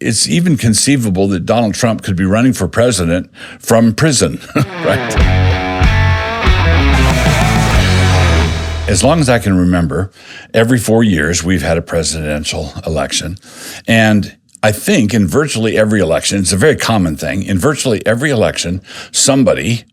It's even conceivable that Donald Trump could be running for president from prison, right? As long as I can remember, every 4 years we've had a presidential election. And I think in virtually every election, it's a very common thing, in virtually every election, somebody,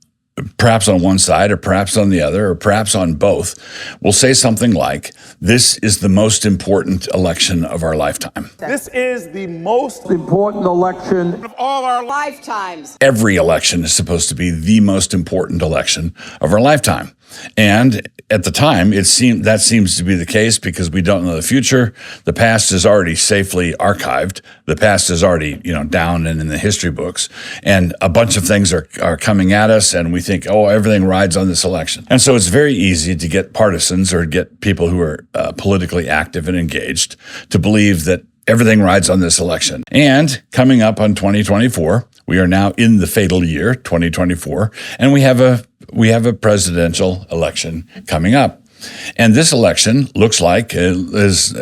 perhaps on one side or perhaps on the other or perhaps on both, will say something like, this is the most important election of our lifetime. This is the most important election of all our lifetimes. Every election is supposed to be the most important election of our lifetime. And at the time, that seems to be the case because we don't know the future. The past is already safely archived. The past is already, down and in the history books. And a bunch of things are coming at us, and we think, everything rides on this election. And so it's very easy to get partisans or get people who are politically active and engaged to believe that everything rides on this election. And coming up on 2024, we are now in the fatal year, 2024, and we have a presidential election coming up. And this election looks like, as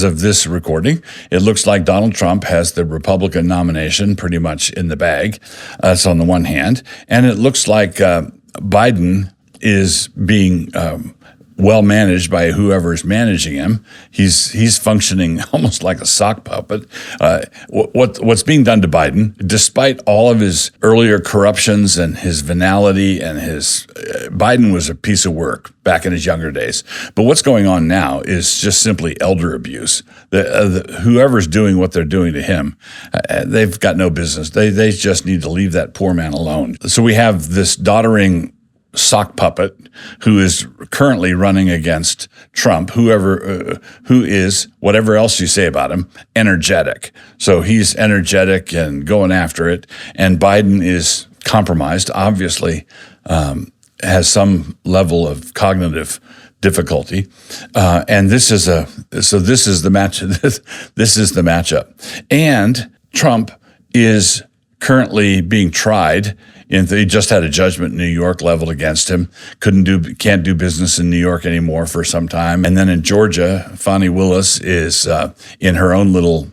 of this recording, it looks like Donald Trump has the Republican nomination pretty much in the bag. That's on the one hand. And it looks like Biden is being well managed by whoever is managing him. He's functioning almost like a sock puppet. What's being done to Biden, despite all of his earlier corruptions and his venality and Biden was a piece of work back in his younger days. But what's going on now is just simply elder abuse. Whoever's doing what they're doing to him, they've got no business. They just need to leave that poor man alone. So we have this doddering sock puppet who is currently running against Trump, who is, whatever else you say about him, energetic. So he's energetic and going after it. And Biden is compromised, obviously, has some level of cognitive difficulty. And this is the match. This is the matchup. And Trump is currently being tried. He just had a judgment in New York leveled against him. Can't do business in New York anymore for some time. And then in Georgia, Fani Willis is in her own little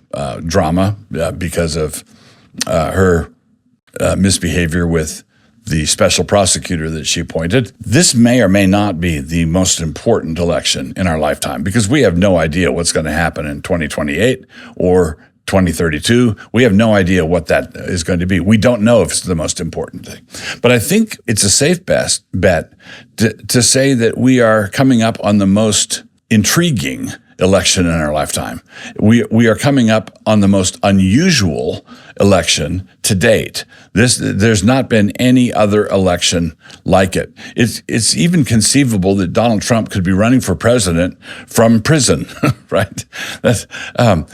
drama because of her misbehavior with the special prosecutor that she appointed. This may or may not be the most important election in our lifetime because we have no idea what's going to happen in 2028 or 2032. We have no idea what that is going to be. We don't know if it's the most important thing. But I think it's a safe bet to say that we are coming up on the most intriguing election in our lifetime. We are coming up on the most unusual election to date. There's not been any other election like it. It's even conceivable that Donald Trump could be running for president from prison, right?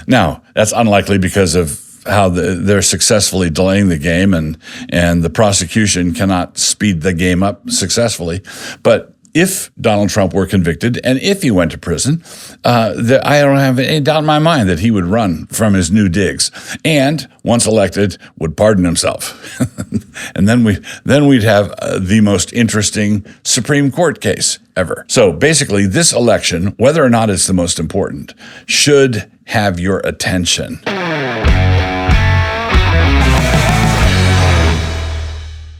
Now that's unlikely because of how they're successfully delaying the game and the prosecution cannot speed the game up successfully. But if Donald Trump were convicted and if he went to prison, I don't have any doubt in my mind that he would run from his new digs and once elected would pardon himself. And then we'd have the most interesting Supreme Court case ever. So basically this election, whether or not it's the most important, should have your attention.